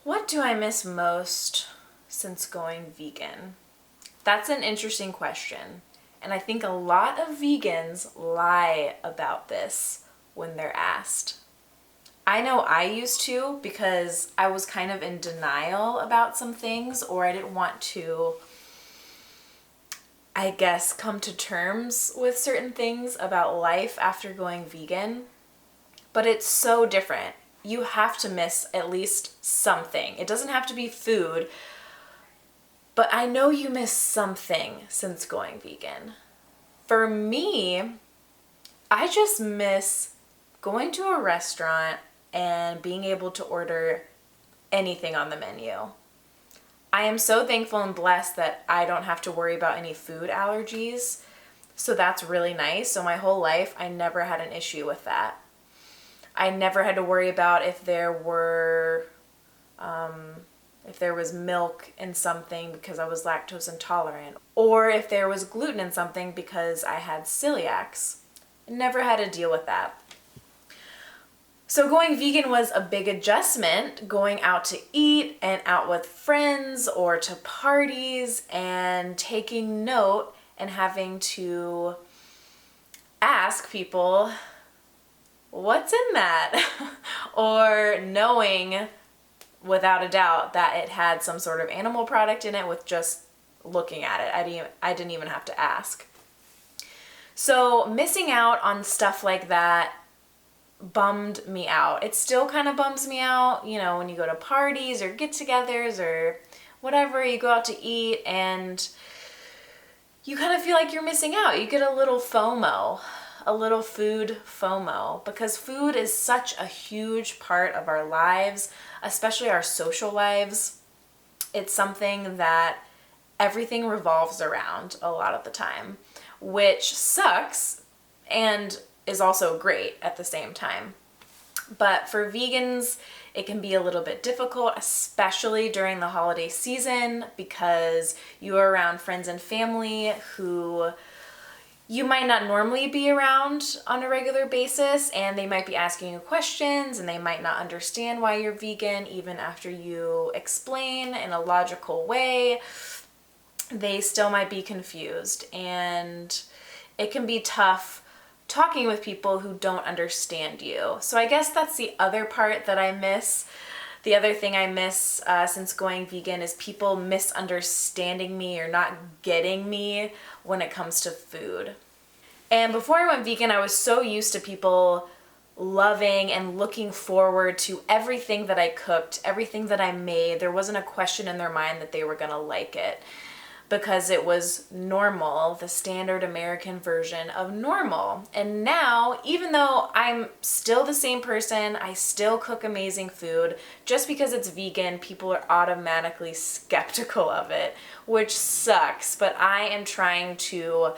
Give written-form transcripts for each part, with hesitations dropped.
What do I miss most since going vegan? That's an interesting question. And I think a lot of vegans lie about this when they're asked. I know I used to because I was kind of in denial about some things, or I didn't want to, I guess, come to terms with certain things about life after going vegan. But it's so different. You have to miss at least something. It doesn't have to be food, but I know you miss something since going vegan. For me, I just miss going to a restaurant and being able to order anything on the menu. I am so thankful and blessed that I don't have to worry about any food allergies. So that's really nice. So my whole life, I never had an issue with that. I never had to worry about if there was milk in something because I was lactose intolerant, or if there was gluten in something because I had celiacs. Never had to deal with that. So going vegan was a big adjustment, going out to eat and out with friends or to parties and taking note and having to ask people, what's in that? Or knowing without a doubt that it had some sort of animal product in it with just looking at it. I didn't even have to ask. So missing out on stuff like that bummed me out. It still kind of bums me out, you know, when you go to parties or get-togethers or whatever, you go out to eat and you kind of feel like you're missing out. You get a little FOMO, a little food FOMO, because food is such a huge part of our lives, especially our social lives. It's something that everything revolves around a lot of the time, which sucks and is also great at the same time. But for vegans, it can be a little bit difficult, especially during the holiday season, because you are around friends and family who you might not normally be around on a regular basis, and they might be asking you questions and they might not understand why you're vegan even after you explain in a logical way. They still might be confused, and it can be tough talking with people who don't understand you. So I guess that's the other part that I miss. The other thing I miss since going vegan is people misunderstanding me or not getting me when it comes to food. And before I went vegan, I was so used to people loving and looking forward to everything that I cooked, everything that I made. There wasn't a question in their mind that they were gonna like it, because it was normal, the standard American version of normal. And now, even though I'm still the same person, I still cook amazing food, just because it's vegan, people are automatically skeptical of it, which sucks. But I am trying to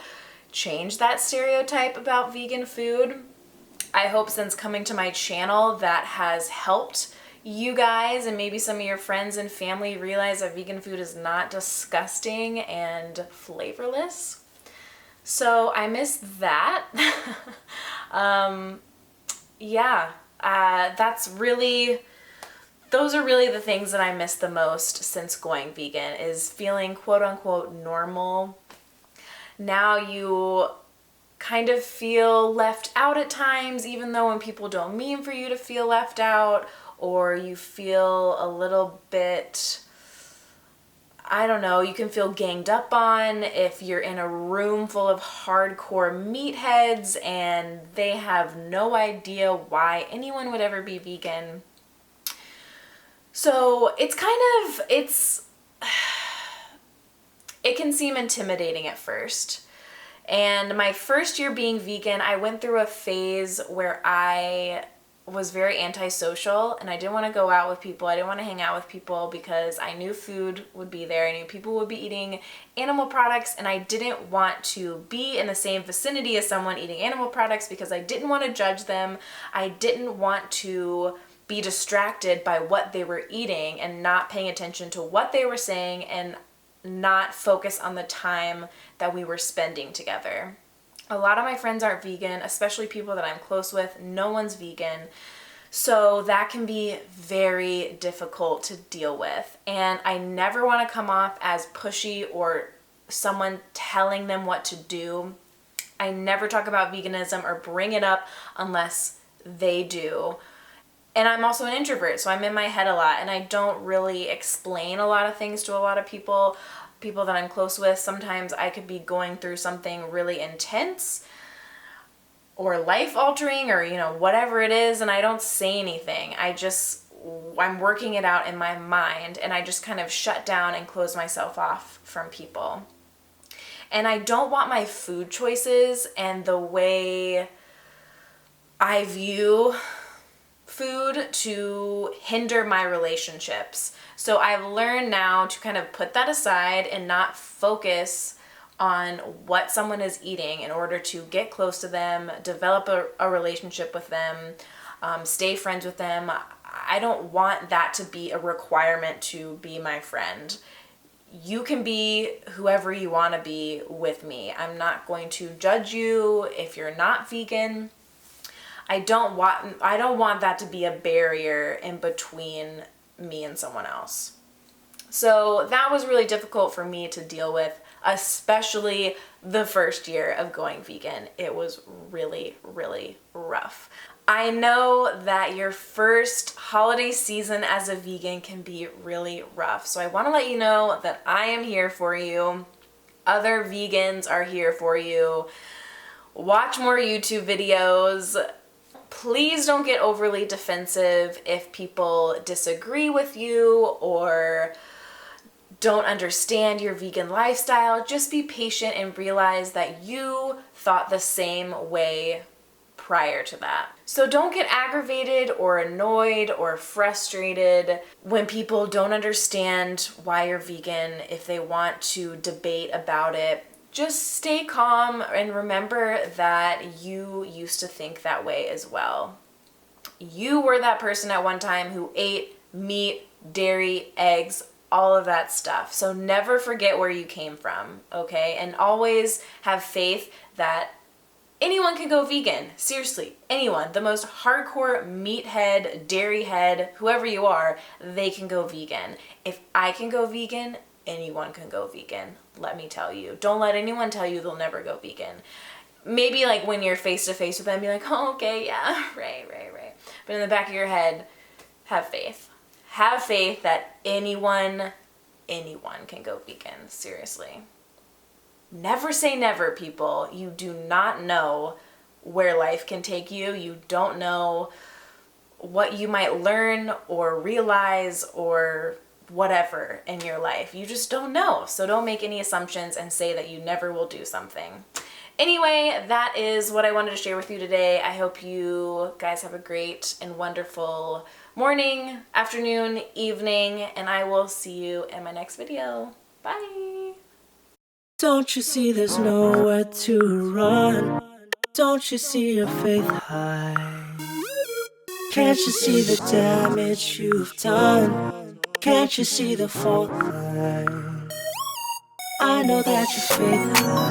change that stereotype about vegan food. I hope since coming to my channel that has helped you guys and maybe some of your friends and family realize that vegan food is not disgusting and flavorless. So I miss that. Those are really the things that I miss the most since going vegan, is feeling quote unquote normal. Now you kind of feel left out at times, even though when people don't mean for you to feel left out, or you feel a little bit, I don't know, you can feel ganged up on if you're in a room full of hardcore meatheads and they have no idea why anyone would ever be vegan. So it can seem intimidating at first. And my first year being vegan, I went through a phase where I was very antisocial and I didn't want to go out with people. I didn't want to hang out with people because I knew food would be there. I knew people would be eating animal products, and I didn't want to be in the same vicinity as someone eating animal products because I didn't want to judge them. I didn't want to be distracted by what they were eating and not paying attention to what they were saying and not focus on the time that we were spending together. A lot of my friends aren't vegan, especially people that I'm close with. No one's vegan. So that can be very difficult to deal with. And I never want to come off as pushy or someone telling them what to do. I never talk about veganism or bring it up unless they do. And I'm also an introvert, so I'm in my head a lot, and I don't really explain a lot of things to a lot of people that I'm close with. Sometimes I could be going through something really intense or life altering or, whatever it is, and I don't say anything. I'm working it out in my mind, and I just kind of shut down and close myself off from people. And I don't want my food choices and the way I view food to hinder my relationships. So I've learned now to kind of put that aside and not focus on what someone is eating in order to get close to them, develop a relationship with them, stay friends with them. I don't want that to be a requirement to be my friend. You can be whoever you want to be with me. I'm not going to judge you if you're not vegan. I don't want that to be a barrier in between me and someone else. So that was really difficult for me to deal with, especially the first year of going vegan. It was really, really rough. I know that your first holiday season as a vegan can be really rough. So I want to let you know that I am here for you. Other vegans are here for you. Watch more YouTube videos. Please don't get overly defensive if people disagree with you or don't understand your vegan lifestyle. Just be patient and realize that you thought the same way prior to that. So don't get aggravated or annoyed or frustrated when people don't understand why you're vegan, if they want to debate about it. Just stay calm and remember that you used to think that way as well. You were that person at one time who ate meat, dairy, eggs, all of that stuff. So never forget where you came from, okay? And always have faith that anyone can go vegan. Seriously, anyone. The most hardcore meathead, dairy head, whoever you are, they can go vegan. If I can go vegan, anyone can go vegan. Let me tell you. Don't let anyone tell you they'll never go vegan. Maybe like when you're face to face with them, be like, oh, okay, yeah, right. But in the back of your head, have faith. Have faith that anyone can go vegan. Seriously. Never say never, people. You do not know where life can take you. You don't know what you might learn or realize or whatever in your life. You just don't know. So don't make any assumptions and say that you never will do something. Anyway, that is what I wanted to share with you today. I hope you guys have a great and wonderful morning, afternoon, evening, and I will see you in my next video. Bye. Don't you see there's nowhere to run? Don't you see your faith high? Can't you see the damage you've done? Can't you see the fault line? I know that your faith high.